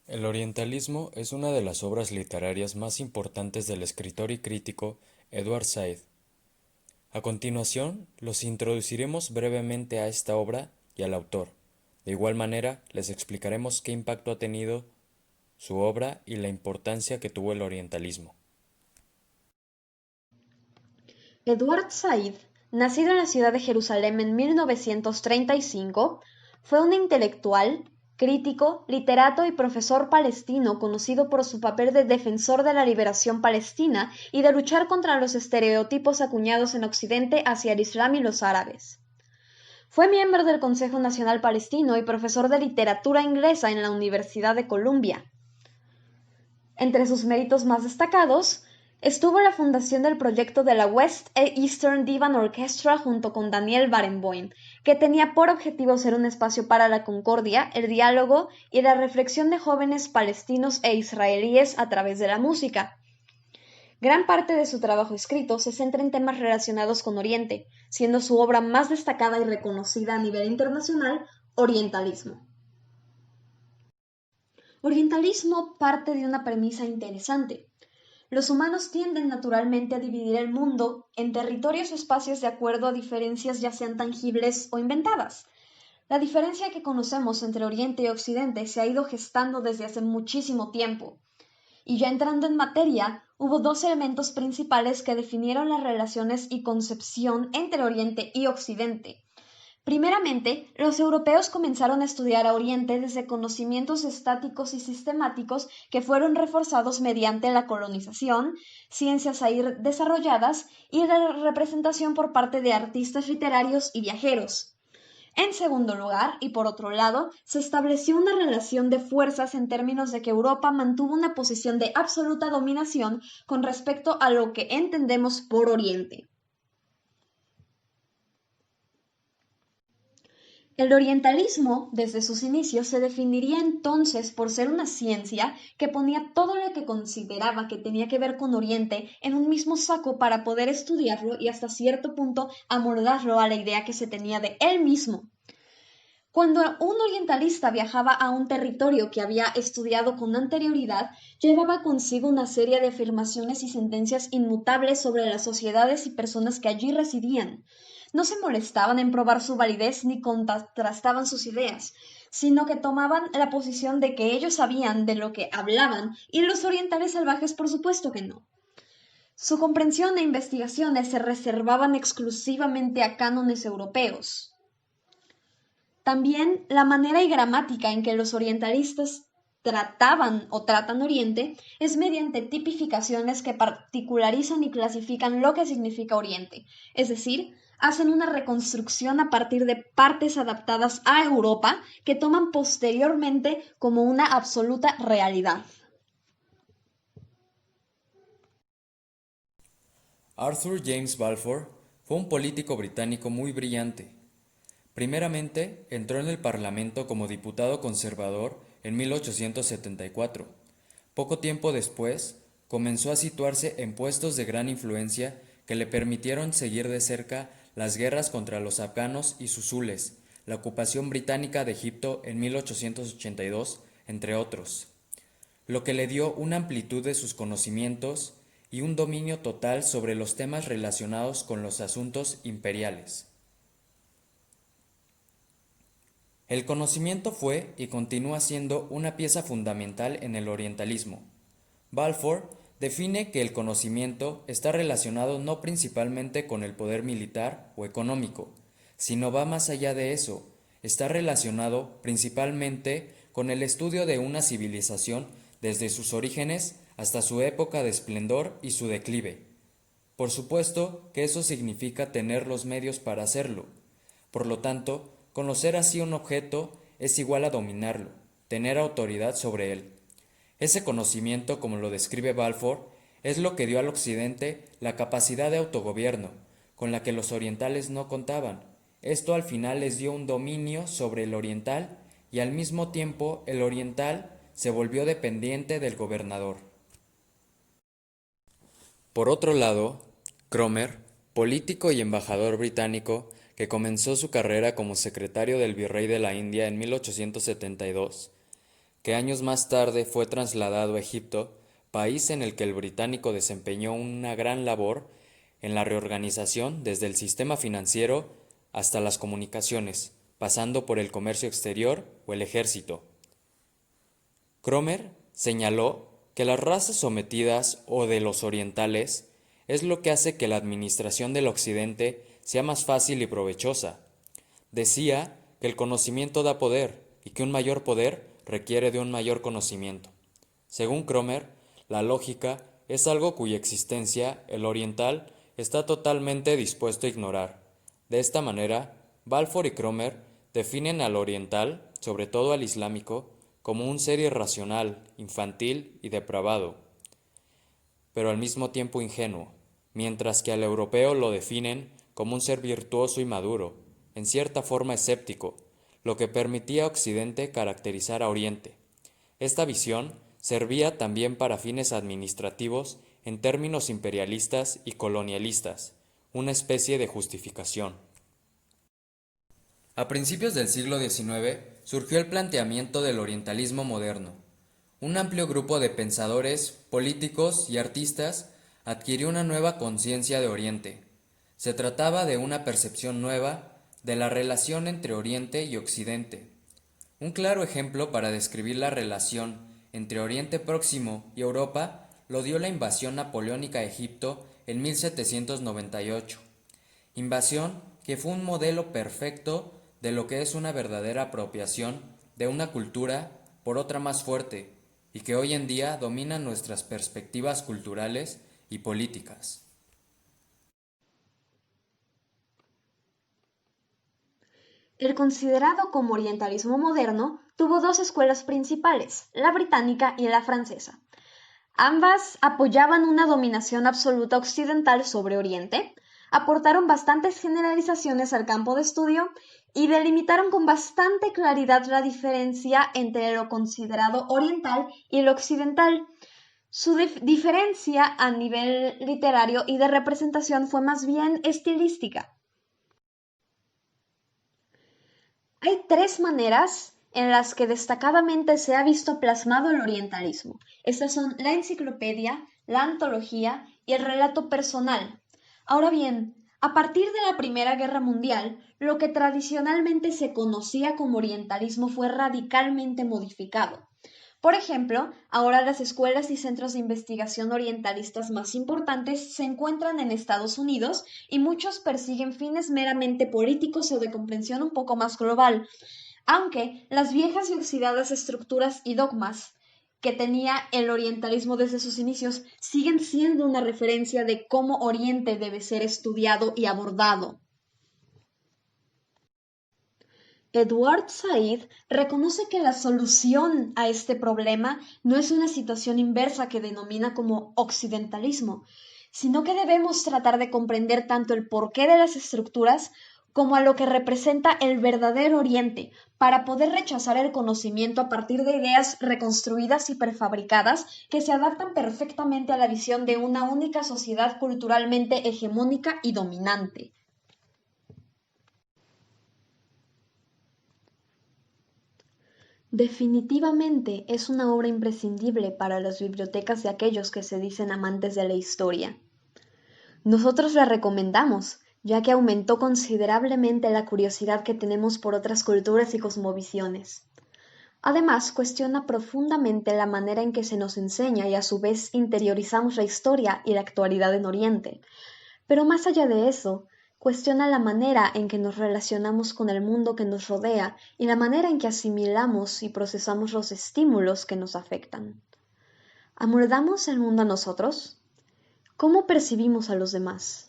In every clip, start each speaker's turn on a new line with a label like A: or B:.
A: El orientalismo es una de las obras literarias más importantes del escritor y crítico Edward Said. A continuación, los introduciremos brevemente a esta obra y al autor. De igual manera, les explicaremos qué impacto ha tenido su obra y la importancia que tuvo el orientalismo.
B: Edward Said, nacido en la ciudad de Jerusalén en 1935, fue un intelectual, crítico, literato y profesor palestino conocido por su papel de defensor de la liberación palestina y de luchar contra los estereotipos acuñados en Occidente hacia el Islam y los árabes. Fue miembro del Consejo Nacional Palestino y profesor de literatura inglesa en la Universidad de Columbia. Entre sus méritos más destacados estuvo la fundación del proyecto de la West Eastern Divan Orchestra junto con Daniel Barenboim, que tenía por objetivo ser un espacio para la concordia, el diálogo y la reflexión de jóvenes palestinos e israelíes a través de la música. Gran parte de su trabajo escrito se centra en temas relacionados con Oriente, siendo su obra más destacada y reconocida a nivel internacional Orientalismo. Orientalismo parte de una premisa interesante. Los humanos tienden naturalmente a dividir el mundo en territorios o espacios de acuerdo a diferencias ya sean tangibles o inventadas. La diferencia que conocemos entre Oriente y Occidente se ha ido gestando desde hace muchísimo tiempo. Y ya entrando en materia, hubo dos elementos principales que definieron las relaciones y concepción entre Oriente y Occidente. Primeramente, los europeos comenzaron a estudiar a Oriente desde conocimientos estáticos y sistemáticos que fueron reforzados mediante la colonización, ciencias ahí desarrolladas y la representación por parte de artistas literarios y viajeros. En segundo lugar, y por otro lado, se estableció una relación de fuerzas en términos de que Europa mantuvo una posición de absoluta dominación con respecto a lo que entendemos por Oriente. El orientalismo, desde sus inicios, se definiría entonces por ser una ciencia que ponía todo lo que consideraba que tenía que ver con Oriente en un mismo saco para poder estudiarlo y hasta cierto punto amoldarlo a la idea que se tenía de él mismo. Cuando un orientalista viajaba a un territorio que había estudiado con anterioridad, llevaba consigo una serie de afirmaciones y sentencias inmutables sobre las sociedades y personas que allí residían. No se molestaban en probar su validez ni contrastaban sus ideas, sino que tomaban la posición de que ellos sabían de lo que hablaban y los orientales salvajes por supuesto que no. Su comprensión e investigaciones se reservaban exclusivamente a cánones europeos. También la manera y gramática en que los orientalistas trataban o tratan Oriente es mediante tipificaciones que particularizan y clasifican lo que significa Oriente, es decir, hacen una reconstrucción a partir de partes adaptadas a Europa que toman posteriormente como una absoluta realidad.
A: Arthur James Balfour fue un político británico muy brillante. Primeramente, entró en el Parlamento como diputado conservador en 1874. Poco tiempo después, comenzó a situarse en puestos de gran influencia que le permitieron seguir de cerca las guerras contra los afganos y sus zules, la ocupación británica de Egipto en 1882, entre otros, lo que le dio una amplitud de sus conocimientos y un dominio total sobre los temas relacionados con los asuntos imperiales. El conocimiento fue y continúa siendo una pieza fundamental en el orientalismo. Balfour define que el conocimiento está relacionado no principalmente con el poder militar o económico, sino va más allá de eso, está relacionado principalmente con el estudio de una civilización desde sus orígenes hasta su época de esplendor y su declive. Por supuesto que eso significa tener los medios para hacerlo. Por lo tanto, conocer así un objeto es igual a dominarlo, tener autoridad sobre él. Ese conocimiento, como lo describe Balfour, es lo que dio al Occidente la capacidad de autogobierno, con la que los orientales no contaban. Esto al final les dio un dominio sobre el oriental y al mismo tiempo el oriental se volvió dependiente del gobernador. Por otro lado, Cromer, político y embajador británico, que comenzó su carrera como secretario del virrey de la India en 1872, que años más tarde fue trasladado a Egipto, país en el que el británico desempeñó una gran labor en la reorganización desde el sistema financiero hasta las comunicaciones, pasando por el comercio exterior o el ejército. Cromer señaló que las razas sometidas o de los orientales es lo que hace que la administración del occidente sea más fácil y provechosa. Decía que el conocimiento da poder y que un mayor poder requiere de un mayor conocimiento. Según Cromer, la lógica es algo cuya existencia el oriental está totalmente dispuesto a ignorar. De esta manera, Balfour y Cromer definen al oriental, sobre todo al islámico, como un ser irracional, infantil y depravado, pero al mismo tiempo ingenuo, mientras que al europeo lo definen como un ser virtuoso y maduro, en cierta forma escéptico, lo que permitía a Occidente caracterizar a Oriente. Esta visión servía también para fines administrativos en términos imperialistas y colonialistas, una especie de justificación. A principios del siglo XIX surgió el planteamiento del orientalismo moderno. Un amplio grupo de pensadores, políticos y artistas adquirió una nueva conciencia de Oriente. Se trataba de una percepción nueva de la relación entre Oriente y Occidente. Un claro ejemplo para describir la relación entre Oriente Próximo y Europa lo dio la invasión napoleónica a Egipto en 1798. Invasión que fue un modelo perfecto de lo que es una verdadera apropiación de una cultura por otra más fuerte y que hoy en día domina nuestras perspectivas culturales y políticas.
B: El considerado como orientalismo moderno tuvo dos escuelas principales, la británica y la francesa. Ambas apoyaban una dominación absoluta occidental sobre Oriente, aportaron bastantes generalizaciones al campo de estudio y delimitaron con bastante claridad la diferencia entre lo considerado oriental y lo occidental. Su diferencia a nivel literario y de representación fue más bien estilística. Hay tres maneras en las que destacadamente se ha visto plasmado el orientalismo. Estas son la enciclopedia, la antología y el relato personal. Ahora bien, a partir de la Primera Guerra Mundial, lo que tradicionalmente se conocía como orientalismo fue radicalmente modificado. Por ejemplo, ahora las escuelas y centros de investigación orientalistas más importantes se encuentran en Estados Unidos y muchos persiguen fines meramente políticos o de comprensión un poco más global, aunque las viejas y oxidadas estructuras y dogmas que tenía el orientalismo desde sus inicios siguen siendo una referencia de cómo Oriente debe ser estudiado y abordado. Edward Said reconoce que la solución a este problema no es una situación inversa que denomina como occidentalismo, sino que debemos tratar de comprender tanto el porqué de las estructuras como a lo que representa el verdadero Oriente, para poder rechazar el conocimiento a partir de ideas reconstruidas y prefabricadas que se adaptan perfectamente a la visión de una única sociedad culturalmente hegemónica y dominante. Definitivamente es una obra imprescindible para las bibliotecas de aquellos que se dicen amantes de la historia. Nosotros la recomendamos, ya que aumentó considerablemente la curiosidad que tenemos por otras culturas y cosmovisiones. Además, cuestiona profundamente la manera en que se nos enseña y a su vez interiorizamos la historia y la actualidad en Oriente. Pero más allá de eso, cuestiona la manera en que nos relacionamos con el mundo que nos rodea y la manera en que asimilamos y procesamos los estímulos que nos afectan. ¿Amoldamos el mundo a nosotros? ¿Cómo percibimos a los demás?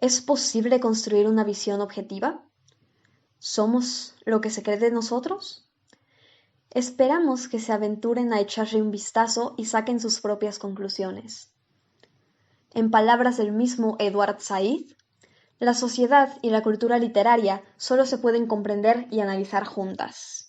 B: ¿Es posible construir una visión objetiva? ¿Somos lo que se cree de nosotros? Esperamos que se aventuren a echarle un vistazo y saquen sus propias conclusiones. En palabras del mismo Edward Said, la sociedad y la cultura literaria solo se pueden comprender y analizar juntas.